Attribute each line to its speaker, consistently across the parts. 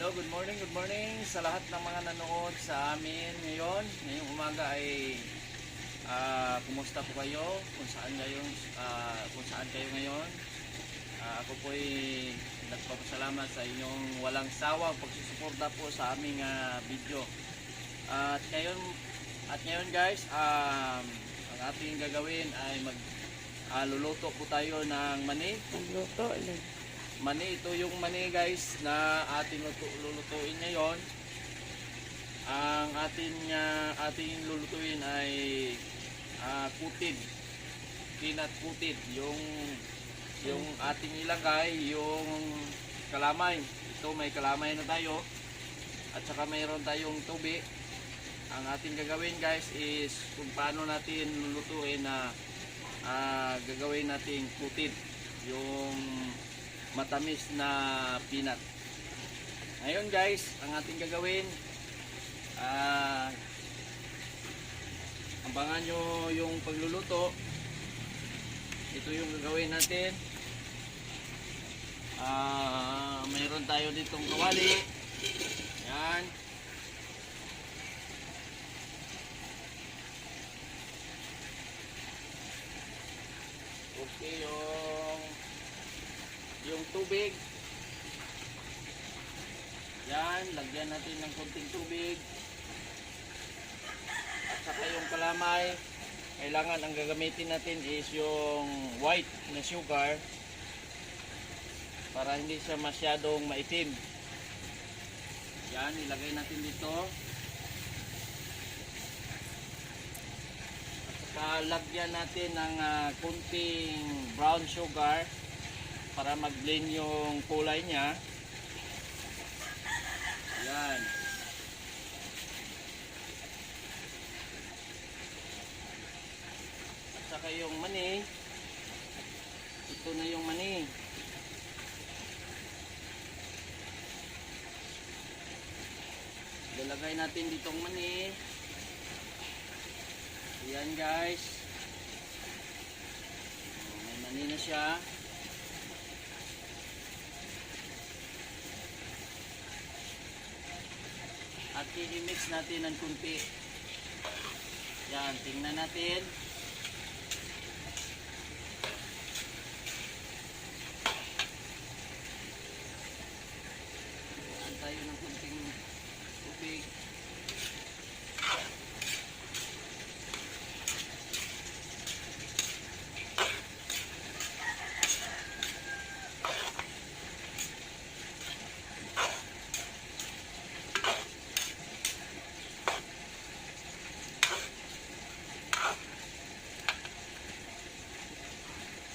Speaker 1: Hello, good morning sa lahat ng mga nanood sa amin ngayon. Ngayong umaga ay kumusta po kayo? Kung saan kayo ngayon? Ako po ay nagpapasalamat sa inyong walang sawang pagsusuporta po sa aming video. At ngayon guys, ang ating gagawin ay luluto po tayo ng mani.
Speaker 2: Magluto lang.
Speaker 1: Mani, ito yung mani guys na ating lulutuin ngayon. Ang ating lulutuin ay kutid, peanut kutid, yung ating ilagay yung kalamay. Ito may kalamay na tayo at saka mayroon tayong tubig. Ang ating gagawin guys is kung paano natin lulutuin na gagawin nating kutid, yung matamis na peanut. Ngayon guys, ang ating gagawin, abangan nyo yung pagluluto. Ito yung gagawin natin. Mayroon tayo ditong kawali. Yan. Okay, yung tubig. Yan, lagyan natin ng konting tubig. At saka yung kalamay. Kailangan ang gagamitin natin is yung white na sugar para hindi siya masyadong maitim. Yan, ilagay natin dito. At saka lagyan natin ng konting brown sugar para mag-blend yung kulay niya. Yan. At saka yung mani. Ito na yung mani. Lalagay natin ditong mani. Yan guys. May mani na siya. At i-mix natin ng kunti. Yan, tingnan natin. Bukan tayo ng kunting tubig.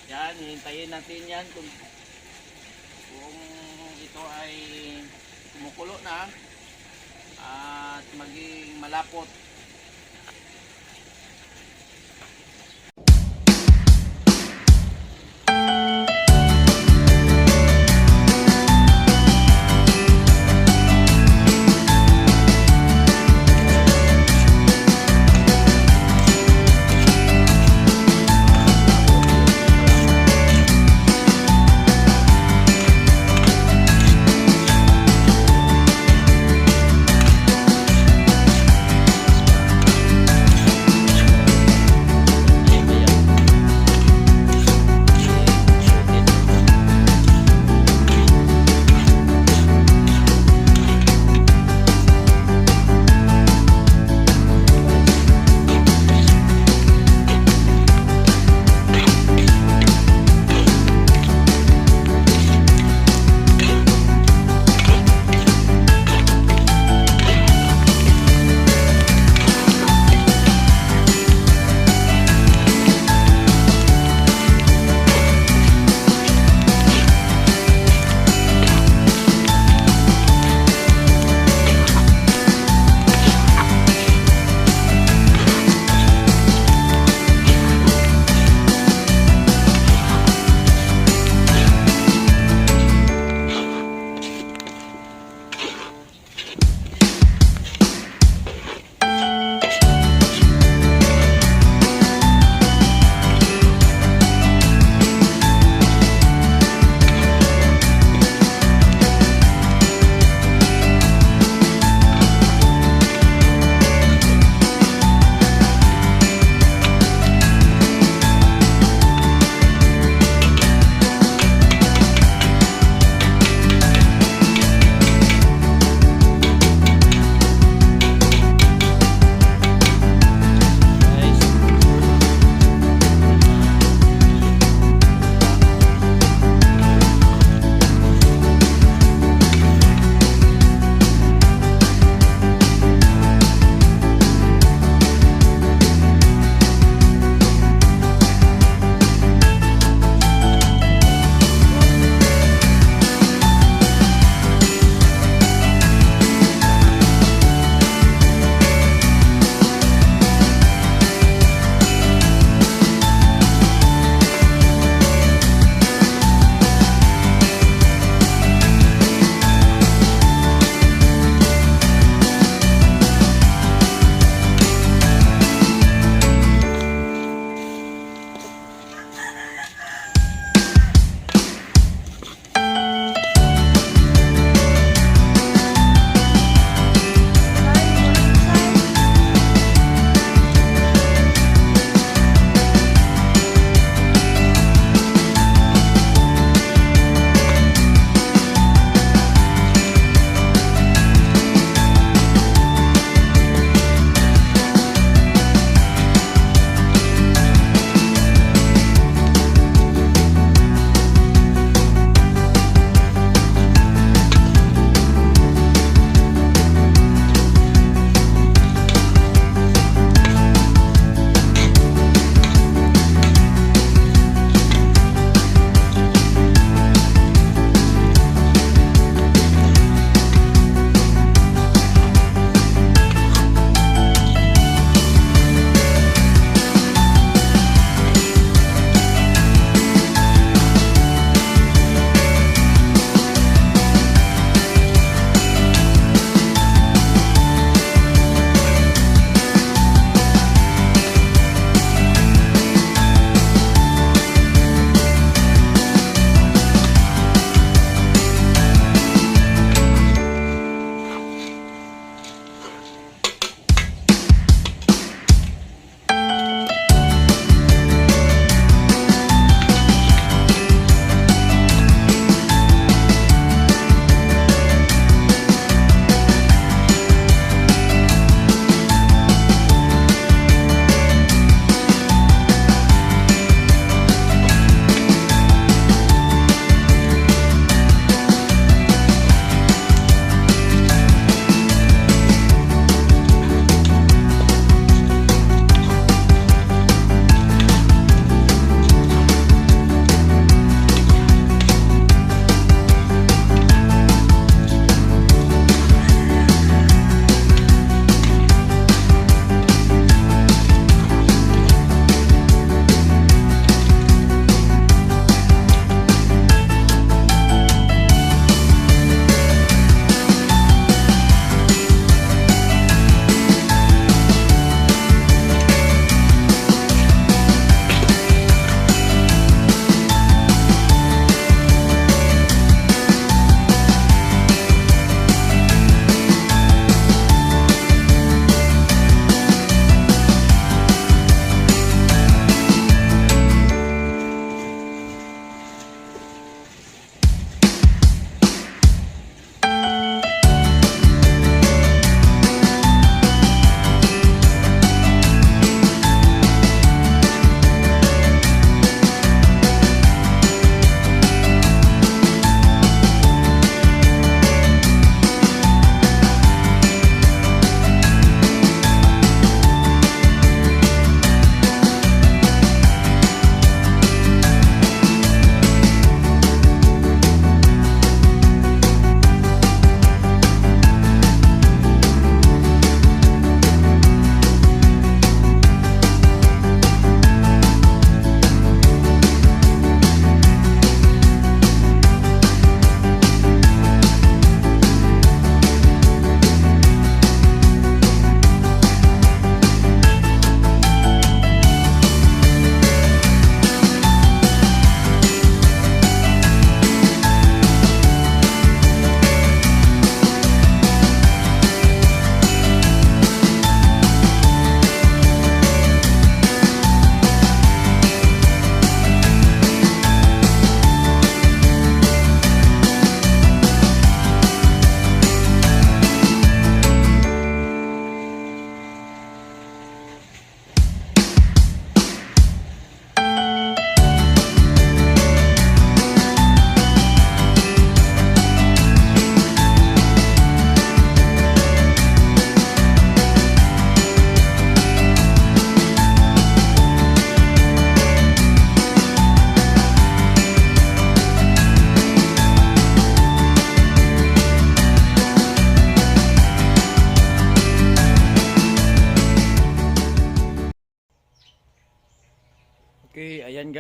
Speaker 1: Yan, hihintayin natin yan kung ito ay kumukulo na at maging malapot.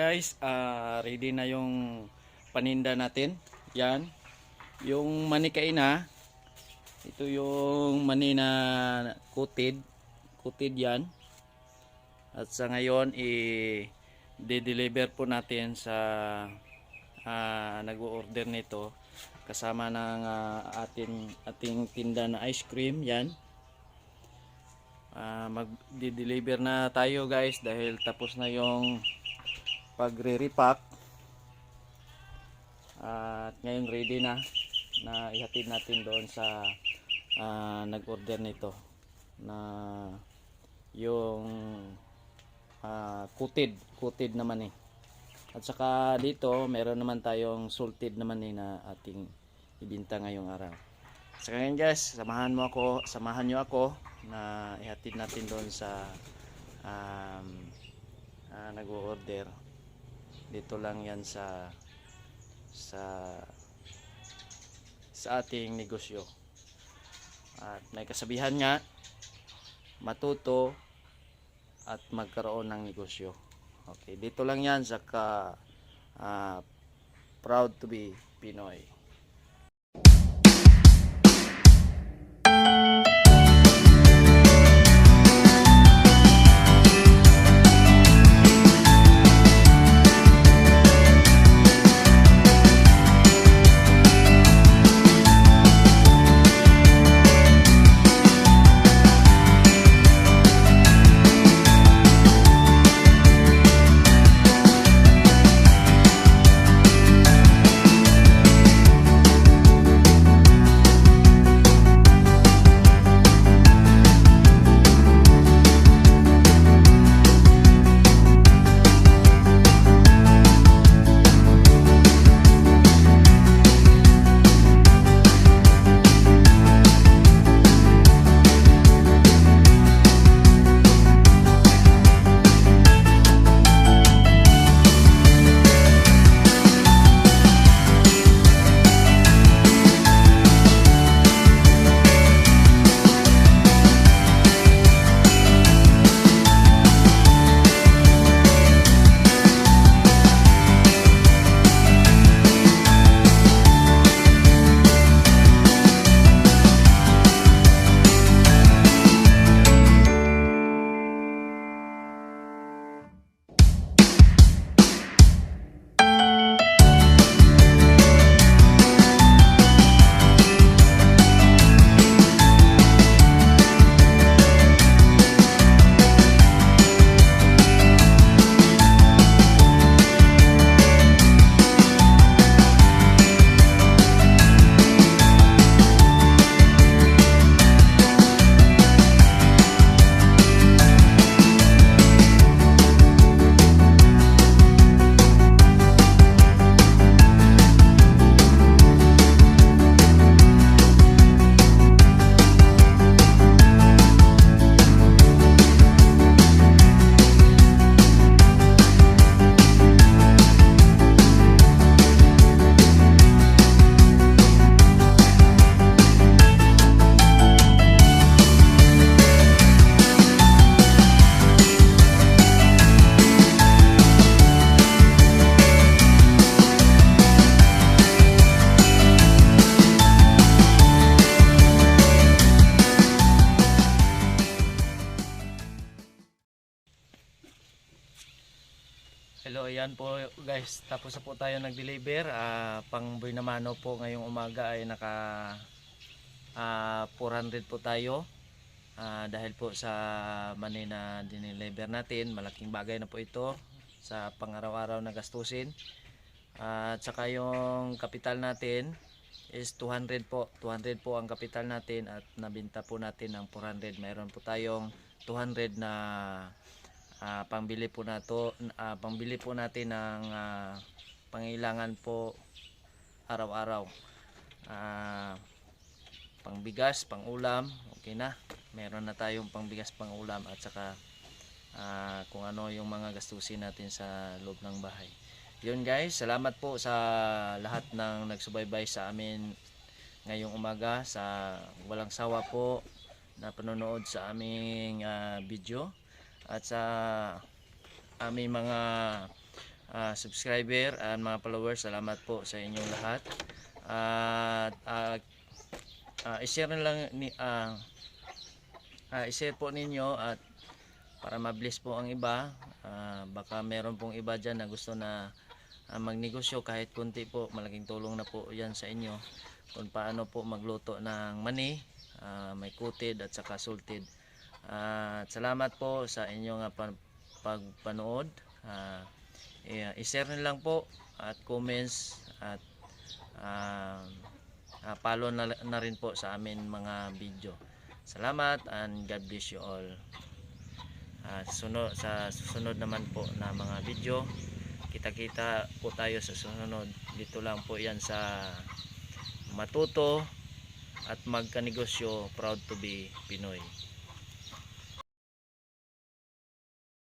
Speaker 1: guys, ready na yung paninda natin. Yan, yung mani kaina. Ito yung mani na coated yan. At sa ngayon i-deliver po natin sa nag-o-order nito kasama ng ating tinda na ice cream. Yan. Mag-deliver na tayo guys dahil tapos na yung pagre-repack at ngayon ready na ihatid natin doon sa nag-order nito na yung coated naman at saka dito meron naman tayong salted naman na ating ibinta ngayong araw. So ngayon guys, samahan nyo ako na ihatid natin doon sa nag-o-order. Dito lang yan sa ating negosyo. At may kasabihan nga, matuto at magkaroon ng negosyo. Okay, dito lang yan sa proud to be Pinoy. Hello, ayan po guys, tapos na po tayo nag-deliver. Pang Buhay na Mano po ngayong umaga ay naka 400 po tayo. Dahil po sa mani na dineliver natin, malaking bagay na po ito sa pang-araw-araw na gastusin. At saka yung kapital natin is 200 po. 200 po ang kapital natin at nabinta po natin ng 400. Mayroon po tayong 200 na pangbili po natin ng pangailangan po araw-araw. Pangbigas, pangulam, okay na. Meron na tayong pangbigas, pangulam at saka kung ano yung mga gastusin natin sa loob ng bahay. Yun guys, salamat po sa lahat ng nagsubaybay sa amin ngayong umaga, sa walang sawa po na panonood sa aming video at sa aming mga subscriber and mga followers. Salamat po sa inyong lahat. At i-share na lang i-share po ninyo at para ma-bless po ang iba. Baka meron pong iba dyan na gusto na magnegosyo kahit kunti po, malaking tulong na po yan sa inyo kung paano po magluto ng mani, may coated at saka salted. At salamat po sa inyong pagpanood. I-share na lang po at comments at follow na rin po sa amin mga video. Salamat and God bless you all. Sa susunod naman po na mga video, kita-kita po tayo sa susunod. Dito lang po yan sa Matuto at Magkanegosyo, proud to be Pinoy.